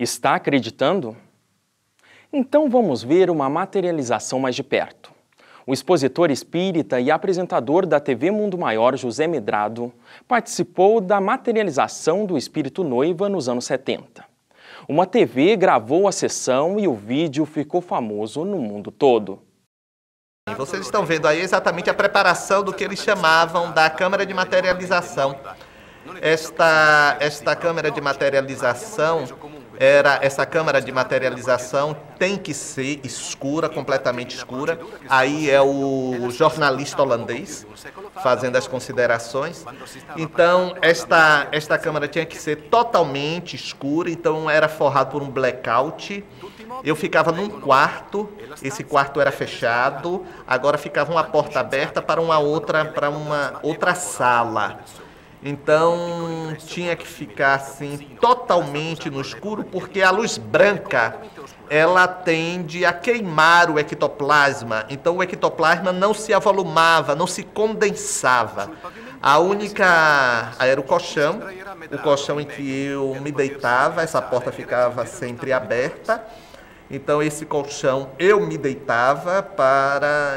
Está acreditando? Então vamos ver uma materialização mais de perto. O expositor espírita e apresentador da TV Mundo Maior, José Medrado, participou da materialização do espírito noiva nos anos 70. Uma TV gravou a sessão e o vídeo ficou famoso no mundo todo. Vocês estão vendo aí exatamente a preparação do que eles chamavam da câmara de materialização. Esta câmara de materialização essa câmara de materialização tem que ser escura, completamente escura. Aí é o jornalista holandês fazendo as considerações. Então, esta câmara tinha que ser totalmente escura, então era forrado por um blackout. Eu ficava num quarto, esse quarto era fechado, agora ficava uma porta aberta para uma outra sala. Então tinha que ficar assim totalmente no escuro, porque a luz branca ela tende a queimar o ectoplasma. Então o ectoplasma não se avolumava, não se condensava. Era o colchão em que eu me deitava, essa porta ficava sempre aberta. Então, esse colchão, eu me deitava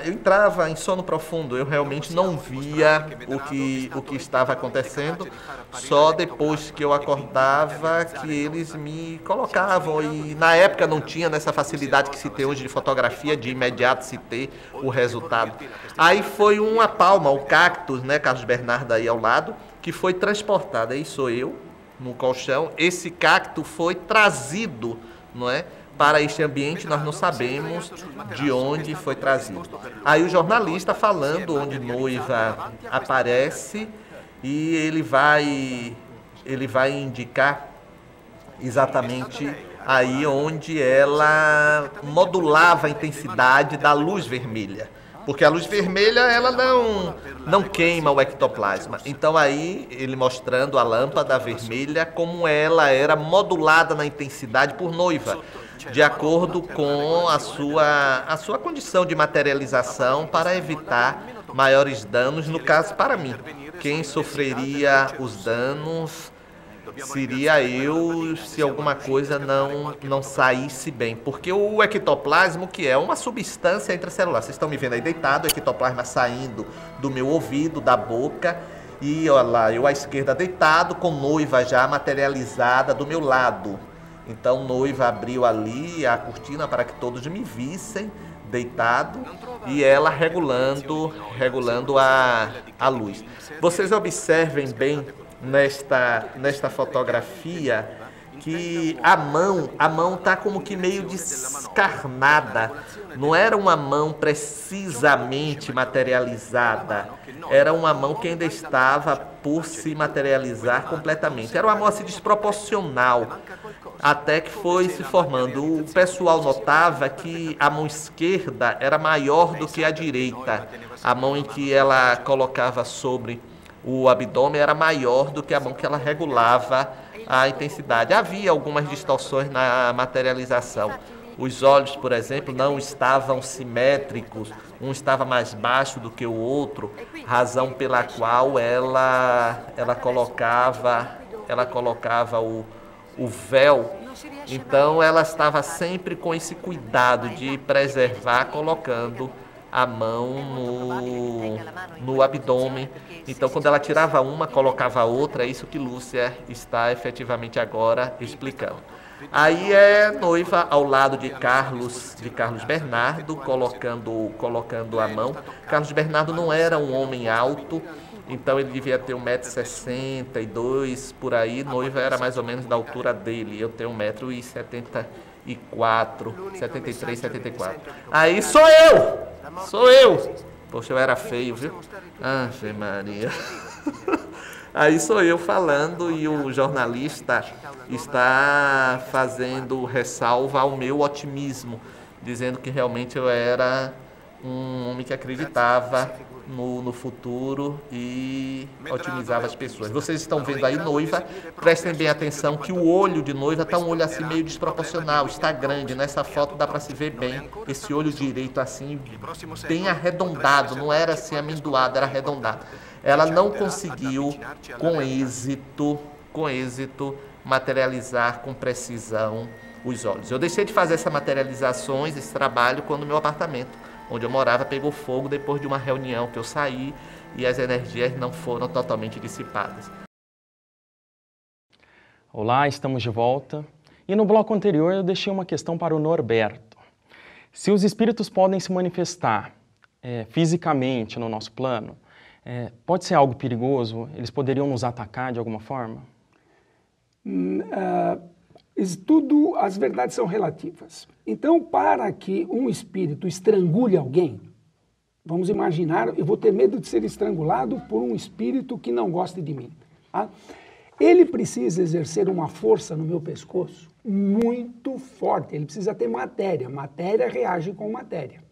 eu entrava em sono profundo, eu realmente não via o que estava acontecendo, só depois que eu acordava que eles me colocavam, e na época não tinha nessa facilidade que se tem hoje de fotografia, de imediato se ter o resultado. Aí foi uma palma, o cactus, né, Carlos Bernardo aí ao lado, que foi transportado, aí sou eu, no colchão, esse cacto foi trazido, não é? Para este ambiente, nós não sabemos de onde foi trazido. Aí o jornalista falando onde noiva aparece, e ele vai indicar exatamente aí onde ela modulava a intensidade da luz vermelha. Porque a luz vermelha, ela não queima o ectoplasma. Então aí, ele mostrando a lâmpada vermelha, como ela era modulada na intensidade por noiva, de acordo com a sua condição de materialização, para evitar maiores danos, no caso para mim. Quem sofreria os danos seria eu, se alguma coisa não saísse bem. Porque o ectoplasma, que é uma substância intracelular, vocês estão me vendo aí deitado, o ectoplasma saindo do meu ouvido, da boca, e olha lá, eu à esquerda deitado, com noiva já materializada do meu lado. Então, noiva abriu ali a cortina para que todos me vissem deitado, e ela regulando a luz. Vocês observem bem nesta fotografia que a mão está como que meio descarnada. Não era uma mão precisamente materializada, era uma mão que ainda estava por se materializar completamente. Era uma mão assim desproporcional, até que foi se formando. O pessoal notava que a mão esquerda era maior do que a direita. A mão em que ela colocava sobre o abdômen era maior do que a mão que ela regulava a intensidade. Havia algumas distorções na materialização. Os olhos, por exemplo, não estavam simétricos, um estava mais baixo do que o outro, razão pela qual ela colocava o véu. Então ela estava sempre com esse cuidado de preservar, colocando a mão no abdômen. Então, quando ela tirava uma, colocava a outra. É isso que Lúcia está efetivamente agora explicando. Aí é noiva ao lado de Carlos Bernardo, colocando a mão. Carlos Bernardo não era um homem alto, então ele devia ter 1,62 m por aí. Noiva era mais ou menos da altura dele. Eu tenho 1,74 m, 73, 74. Aí sou eu! Poxa, eu era feio, viu? Ave Maria. Aí sou eu falando, e o jornalista está fazendo ressalva ao meu otimismo, dizendo que realmente eu era um homem que acreditava no futuro e otimizava as pessoas. Vocês estão vendo aí noiva, prestem bem atenção que o olho de noiva está um olho assim meio desproporcional, está grande. Nessa foto dá para se ver bem esse olho direito assim, bem arredondado, não era assim amendoado, era arredondado. Ela não conseguiu com êxito materializar com precisão os olhos. Eu deixei de fazer essas materializações, esse trabalho, quando meu apartamento, onde eu morava, pegou fogo depois de uma reunião que eu saí e as energias não foram totalmente dissipadas. Olá, estamos de volta. E no bloco anterior eu deixei uma questão para o Norberto. Se os espíritos podem se manifestar fisicamente no nosso plano, pode ser algo perigoso? Eles poderiam nos atacar de alguma forma? Tudo, as verdades são relativas. Então, para que um espírito estrangule alguém, vamos imaginar, eu vou ter medo de ser estrangulado por um espírito que não goste de mim. Tá? Ele precisa exercer uma força no meu pescoço muito forte, ele precisa ter matéria, matéria reage com matéria.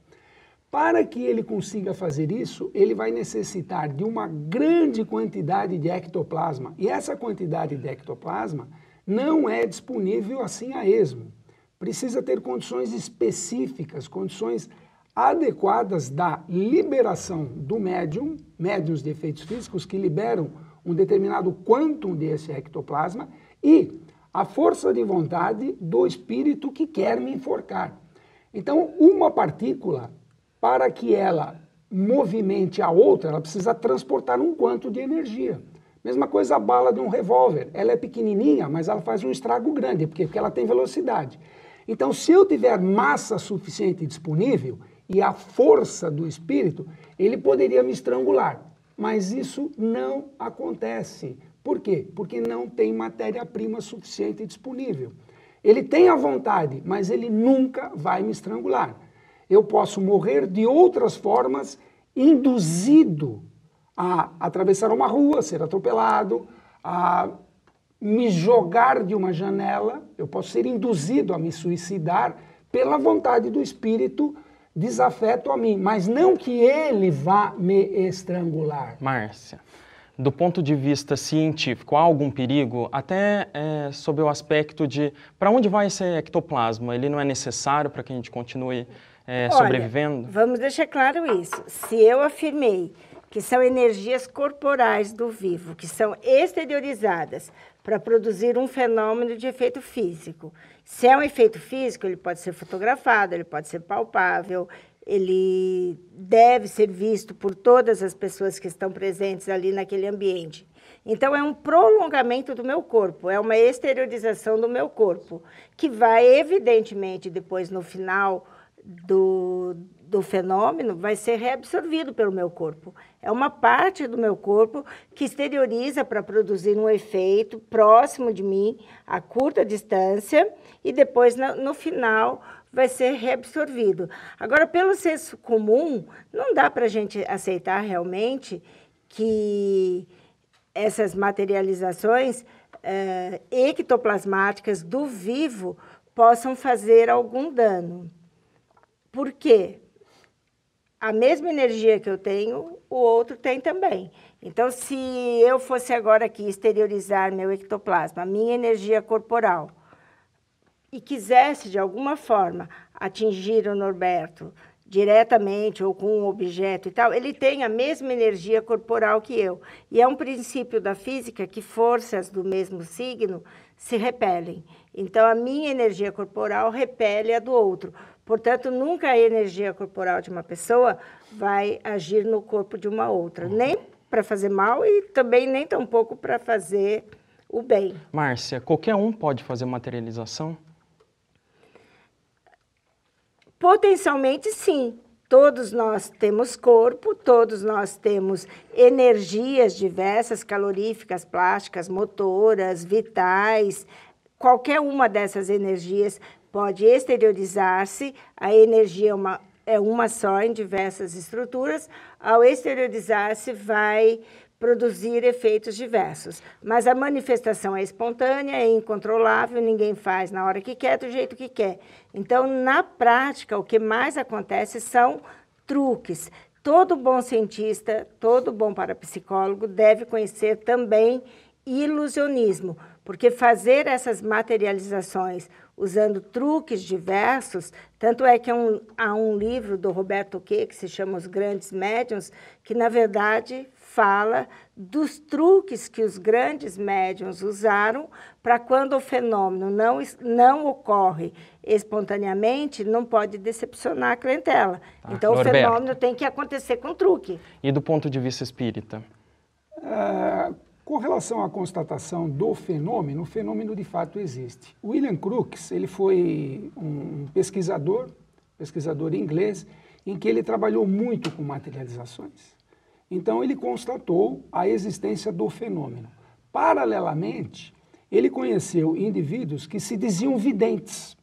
Para que ele consiga fazer isso, ele vai necessitar de uma grande quantidade de ectoplasma, e essa quantidade de ectoplasma não é disponível assim a esmo. Precisa ter condições específicas, condições adequadas da liberação do médium, médiums de efeitos físicos que liberam um determinado quantum desse ectoplasma e a força de vontade do espírito que quer me enforcar. Então, uma partícula, para que ela movimente a outra, ela precisa transportar um quanto de energia. Mesma coisa a bala de um revólver. Ela é pequenininha, mas ela faz um estrago grande, porque ela tem velocidade. Então, se eu tiver massa suficiente disponível e a força do espírito, ele poderia me estrangular. Mas isso não acontece. Por quê? Porque não tem matéria-prima suficiente disponível. Ele tem a vontade, mas ele nunca vai me estrangular. Eu posso morrer de outras formas, induzido a atravessar uma rua, ser atropelado, a me jogar de uma janela, eu posso ser induzido a me suicidar pela vontade do espírito desafeto a mim, mas não que ele vá me estrangular. Márcia, do ponto de vista científico, há algum perigo, até sob o aspecto de para onde vai esse ectoplasma? Ele não é necessário para que a gente continue sobrevivendo? Vamos deixar claro isso. Se eu afirmei que são energias corporais do vivo, que são exteriorizadas para produzir um fenômeno de efeito físico. Se é um efeito físico, ele pode ser fotografado, ele pode ser palpável, ele deve ser visto por todas as pessoas que estão presentes ali naquele ambiente. Então, é um prolongamento do meu corpo, é uma exteriorização do meu corpo, que vai, evidentemente, depois, no final do fenômeno, vai ser reabsorvido pelo meu corpo. É uma parte do meu corpo que exterioriza para produzir um efeito próximo de mim, a curta distância, e depois, no final, vai ser reabsorvido. Agora, pelo senso comum, não dá para a gente aceitar realmente que essas materializações ectoplasmáticas do vivo possam fazer algum dano. Por quê? A mesma energia que eu tenho, o outro tem também. Então, se eu fosse agora aqui exteriorizar meu ectoplasma, a minha energia corporal, e quisesse, de alguma forma, atingir o Norberto diretamente ou com um objeto e tal, ele tem a mesma energia corporal que eu. E é um princípio da física que forças do mesmo signo se repelem. Então, a minha energia corporal repele a do outro. Portanto, nunca a energia corporal de uma pessoa vai agir no corpo de uma outra, nem para fazer mal e também nem tampouco para fazer o bem. Márcia, qualquer um pode fazer materialização? Potencialmente, sim. Todos nós temos corpo, todos nós temos energias diversas, caloríficas, plásticas, motoras, vitais. Qualquer uma dessas energias pode exteriorizar-se, a energia é uma só em diversas estruturas, ao exteriorizar-se vai produzir efeitos diversos. Mas a manifestação é espontânea, é incontrolável, ninguém faz na hora que quer, do jeito que quer. Então, na prática, o que mais acontece são truques. Todo bom cientista, todo bom parapsicólogo deve conhecer também ilusionismo, porque fazer essas materializações usando truques diversos. Tanto é que há um livro do Roberto Quay, que se chama Os Grandes Médiuns, que, na verdade, fala dos truques que os grandes médiuns usaram para quando o fenômeno não ocorre espontaneamente, não pode decepcionar a clientela. Então, Norberto, o fenômeno tem que acontecer com truque. E do ponto de vista espírita? Com relação à constatação do fenômeno, o fenômeno de fato existe. William Crookes, ele foi um pesquisador inglês, em que ele trabalhou muito com materializações. Então, ele constatou a existência do fenômeno. Paralelamente, ele conheceu indivíduos que se diziam videntes.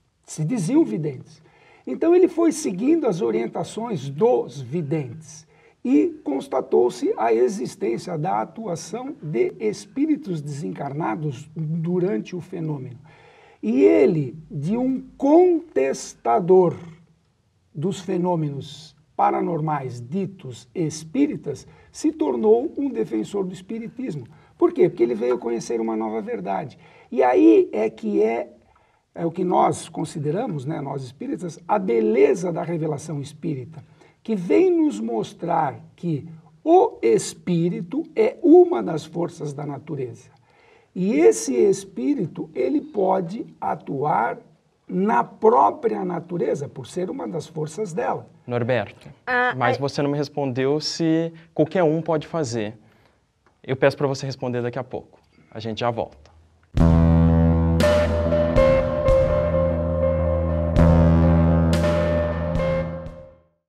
Então, ele foi seguindo as orientações dos videntes e constatou-se a existência da atuação de espíritos desencarnados durante o fenômeno. E ele, de um contestador dos fenômenos paranormais ditos espíritas, se tornou um defensor do espiritismo. Por quê? Porque ele veio conhecer uma nova verdade. E aí é que é o que nós consideramos, né, nós espíritas, a beleza da revelação espírita, que vem nos mostrar que o espírito é uma das forças da natureza. E esse espírito, ele pode atuar na própria natureza, por ser uma das forças dela. Norberto, mas você não me respondeu se qualquer um pode fazer. Eu peço para você responder daqui a pouco. A gente já volta.